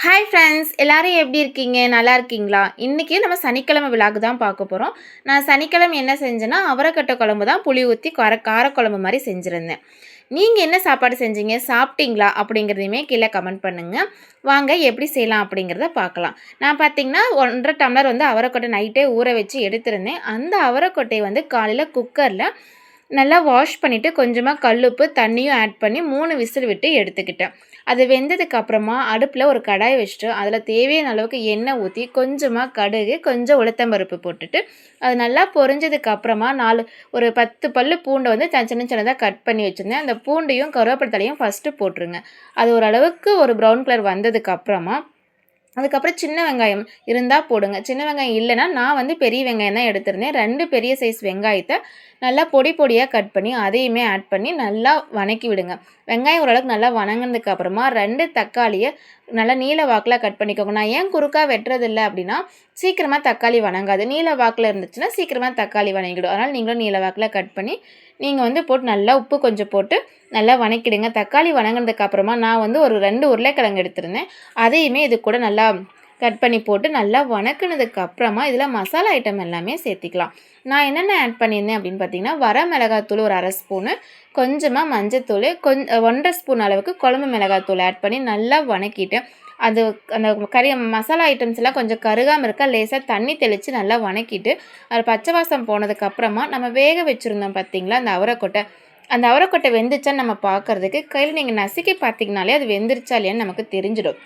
Hi friends, எல்லாரும் எப்படி இருக்கீங்க? நல்லா இருக்கீங்களா? இன்றைக்கி நம்ம சனிக்கிழமை விழாக்கு தான் பார்க்க போகிறோம். நான் சனிக்கிழமை என்ன செஞ்சேன்னா, அவரைக்கட்டை குழம்பு தான் புளி ஊற்றி காரக்குழம்பு மாதிரி செஞ்சுருந்தேன். நீங்கள் என்ன சாப்பாடு செஞ்சீங்க? சாப்பிட்டீங்களா? அப்படிங்கிறதையுமே கீழே கமெண்ட் பண்ணுங்கள். வாங்க எப்படி செய்யலாம் அப்படிங்கிறத பார்க்கலாம். நான் பார்த்தீங்கன்னா 1.5 டம்ளர் வந்து அவரைக்கொட்டை நைட்டே ஊற வச்சு எடுத்திருந்தேன். அந்த அவரைக்கொட்டையை வந்து காலையில் குக்கரில் நல்லா வாஷ் பண்ணிவிட்டு கொஞ்சமாக கல்லுப்பு தண்ணியும் ஆட் பண்ணி 3 விசில் விட்டு எடுத்துக்கிட்டேன். அது வெந்ததுக்கு அப்புறமா அடுப்பில் ஒரு கடாய் வச்சுட்டு அதில் தேவையான அளவுக்கு எண்ணெய் ஊற்றி கொஞ்சமாக கடுகு கொஞ்சம் உளுத்தம்பருப்பு போட்டுட்டு அது நல்லா பொரிஞ்சதுக்கு அப்புறமா ஒரு 10 பல்லு பூண்டை வந்து சின்னதாக கட் பண்ணி வச்சுருந்தேன். அந்த பூண்டையும் கருவேப்பிலை தலையும் ஃபஸ்ட்டு போட்டுருங்க. அது ஓரளவுக்கு ஒரு ப்ரௌன் கலர் வந்ததுக்கு அப்புறமா அதுக்கப்புறம் சின்ன வெங்காயம் இருந்தால் போடுங்க. சின்ன வெங்காயம் இல்லைன்னா நான் வந்து பெரிய வெங்காயம் தான் எடுத்திருந்தேன். 2 பெரிய சைஸ் வெங்காயத்தை நல்லா பொடியாக கட் பண்ணி அதையுமே ஆட் பண்ணி நல்லா வதக்கி விடுங்க. வெங்காயம் ஓரளவுக்கு நல்லா வதங்கினதுக்கு அப்புறமா 2 தக்காளியை நல்லா நீல வாக்கில் கட் பண்ணிக்கோங்க. நான் ஏன் குறுக்கா வெட்டுறதில்லை அப்படின்னா சீக்கிரமாக தக்காளி வதங்காது. நீல வாக்கில் இருந்துச்சுன்னா சீக்கிரமாக தக்காளி வதங்கிடும். அதனால் நீங்களும் நீல வாக்கில் கட் பண்ணி நீங்கள் வந்து போட்டு நல்லா உப்பு கொஞ்சம் போட்டு நல்லா வதக்கிடுங்க. தக்காளி வதங்கினதுக்கு அப்புறமா நான் வந்து ஒரு 2 உருளைக்கிழங்கு எடுத்திருந்தேன். அதையுமே இது கூட நல்லா கட் பண்ணி போட்டு நல்லா வதக்கினதுக்கு அப்புறமா இதில் மசாலா ஐட்டம் எல்லாமே சேர்த்திக்கலாம். நான் என்னென்ன ஆட் பண்ணியிருந்தேன் அப்படின்னு பார்த்தீங்கன்னா, வர மிளகாத்தூள் ஒரு 1/2 ஸ்பூனு, கொஞ்சமாக மஞ்சத்தூள், 1/2 ஸ்பூன் அளவுக்கு குழம்பு மிளகாத்தூள் ஆட் பண்ணி நல்லா வதக்கிட்டு அந்த மசாலா ஐட்டம்ஸ் எல்லாம் கொஞ்சம் கருகாமல் இருக்க லேசாக தண்ணி தெளித்து நல்லா வதக்கிட்டு அது பச்சை வாசம் போனதுக்கப்புறமா நம்ம வேக வச்சுருந்தோம் பார்த்தீங்களா அந்த அவரைக்கொட்டை வெந்துச்சான்னு நம்ம பார்க்குறதுக்கு கையில் நீங்கள் நசுக்கி பார்த்தீங்கனாலே அது வெந்துருச்சா இல்லையான்னு நமக்கு தெரிஞ்சிடும்.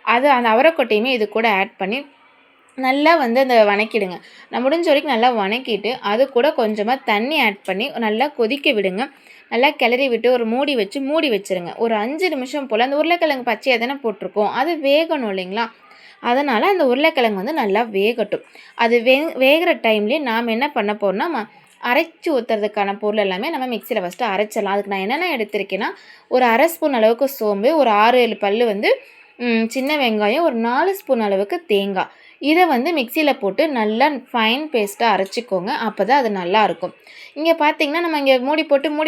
அந்த அவரைக்கொட்டையுமே இது கூட ஆட் பண்ணி நல்லா வந்து அந்த வதக்கிடுங்க. நான் முடிஞ்ச வரைக்கும் நல்லா வதக்கிட்டு அது கூட கொஞ்சமாக தண்ணி ஆட் பண்ணி நல்லா கொதிக்க விடுங்க. நல்லா கிளறி விட்டு ஒரு மூடி வச்சுருங்க. ஒரு 5 நிமிஷம் போல் அந்த உருளைக்கிழங்கு பச்சையாக தானே போட்டிருக்கோம், அது வேகணும் இல்லைங்களா? அதனால் அந்த உருளைக்கிழங்கு வந்து நல்லா வேகட்டும். அது வேகிற டைம்லேயே நாம் என்ன பண்ண போகிறோம்னா அரைச்சி ஊற்றுறதுக்கான பொருள் எல்லாமே நம்ம மிக்சியில் ஃபஸ்ட்டு அரைச்சிடலாம். அதுக்கு நான் என்னென்ன எடுத்திருக்கேன்னா, ஒரு 1/2 ஸ்பூன் அளவுக்கு சோம்பு, ஒரு 6-7 பல் வந்து சின்ன வெங்காயம், ஒரு 4 ஸ்பூன் அளவுக்கு தேங்காய், இதை வந்து மிக்சியில் போட்டு நல்லா ஃபைன் பேஸ்ட்டாக அரைச்சிக்கோங்க. அப்போ தான் அது நல்லாயிருக்கும். இங்கே பார்த்தீங்கன்னா நம்ம இங்கே மூடி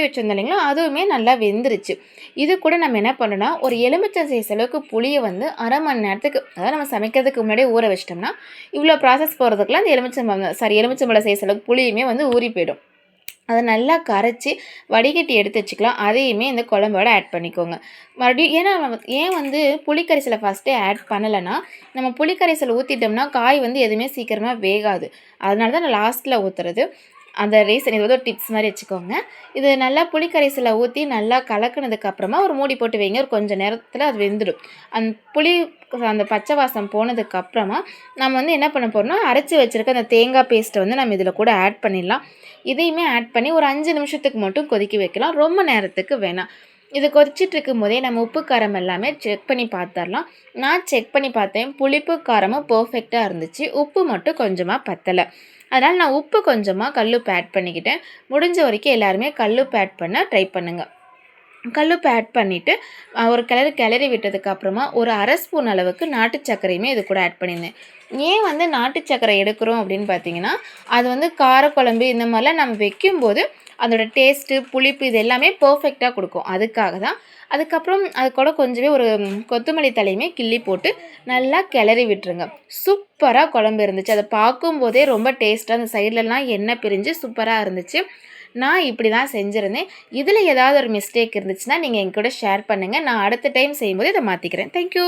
வச்சுருந்தோம் இல்லைங்களா, அதுவுமே நல்லா வெந்துருச்சு. இது கூட நம்ம என்ன பண்ணோன்னா ஒரு எலுமிச்சை சைஸ் அளவுக்கு புளியை வந்து 1/2 மணி நேரத்துக்கு, அதாவது நம்ம சமைக்கிறதுக்கு முன்னாடியே ஊற வச்சிட்டோம்னா இவ்வளோ ப்ராசஸ் போகிறதுக்குலாம் அந்த எலுமிச்சம்பழம் சைஸ் அளவுக்கு புளியுமே வந்து ஊறி போயிடும். அதை நல்லா கரைச்சி வடிகட்டி எடுத்து வச்சுக்கலாம். அதையுமே இந்த குழம்போட ஆட் பண்ணிக்கோங்க. மறுபடியும் ஏன் வந்து புளிக்கரைசலை ஃபஸ்ட்டே ஆட் பண்ணலைன்னா, நம்ம புளிக்கரைசல் ஊற்றிட்டோம்னா காய் வந்து எதுவுமே சீக்கிரமாக வேகாது. அதனால தான் நான் லாஸ்ட்டில் ஊற்றுறது. அந்த ரீசன் இது வந்து ஒரு டிப்ஸ் மாதிரி வச்சுக்கோங்க. இது நல்லா புளிக்கரைசலை ஊற்றி நல்லா கலக்குனதுக்கப்புறமா ஒரு மூடி போட்டு வைங்க. ஒரு கொஞ்சம் நேரத்தில் அது வெந்துடும். அந்த பச்சை வாசம் போனதுக்கப்புறமா நம்ம வந்து என்ன பண்ண போகிறோம்னா, அரைச்சி வச்சுருக்க அந்த தேங்காய் பேஸ்ட்டை வந்து நம்ம இதில் கூட ஆட் பண்ணிடலாம். இதையுமே ஆட் பண்ணி ஒரு 5 நிமிஷத்துக்கு மட்டும் கொதிக்க வைக்கலாம். ரொம்ப நேரத்துக்கு வேணாம். இது கொதிச்சிட்டு இருக்கும் போதே நம்ம உப்பு காரம் எல்லாமே செக் பண்ணி பார்த்துடலாம். நான் செக் பண்ணி பார்த்தேன். புளிப்பு காரமும் பர்ஃபெக்டாக இருந்துச்சு. உப்பு மட்டும் கொஞ்சமாக பத்தலை. அதனால் நான் உப்பு கொஞ்சமாக கல்லுப்பு ஆட் பண்ணிக்கிட்டேன். முடிஞ்ச வரைக்கும் எல்லாருமே கல்லுப்பு ஆட் பண்ண ட்ரை பண்ணுங்கள். கல்லுப்பு ஆட் பண்ணிவிட்டு ஒரு கிளறி விட்டதுக்கப்புறமா ஒரு 1/2 ஸ்பூன் அளவுக்கு நாட்டு சர்க்கரையுமே இது கூட ஆட் பண்ணியிருந்தேன். ஏன் வந்து நாட்டு சர்க்கரை எடுக்கிறோம் அப்படின்னு பார்த்தீங்கன்னா, அது வந்து காரக்குழம்பு இந்த மாதிரிலாம் நம்ம வைக்கும்போது அதோட டேஸ்ட்டு, புளிப்பு இது எல்லாமே பர்ஃபெக்டாக கொடுக்கும். அதுக்காக தான். அதுக்கப்புறம் அது கூட கொஞ்சமே ஒரு கொத்தமல்லி தலையுமே கிள்ளி போட்டு நல்லா கிளறி விட்டுருங்க. சூப்பராக குழம்பு இருந்துச்சு. அதை பார்க்கும்போதே ரொம்ப டேஸ்ட்டாக அந்த சைட்லலாம் எண்ணெய் பிரிஞ்சு சூப்பராக இருந்துச்சு. நான் இப்படி தான் செஞ்சுருந்தேன். இதில் ஏதாவது ஒரு மிஸ்டேக் இருந்துச்சுன்னா நீங்கள் என் கூட ஷேர் பண்ணுங்கள். நான் அடுத்த டைம் செய்யும்போது இதை மாற்றிக்கிறேன். தேங்க்யூ.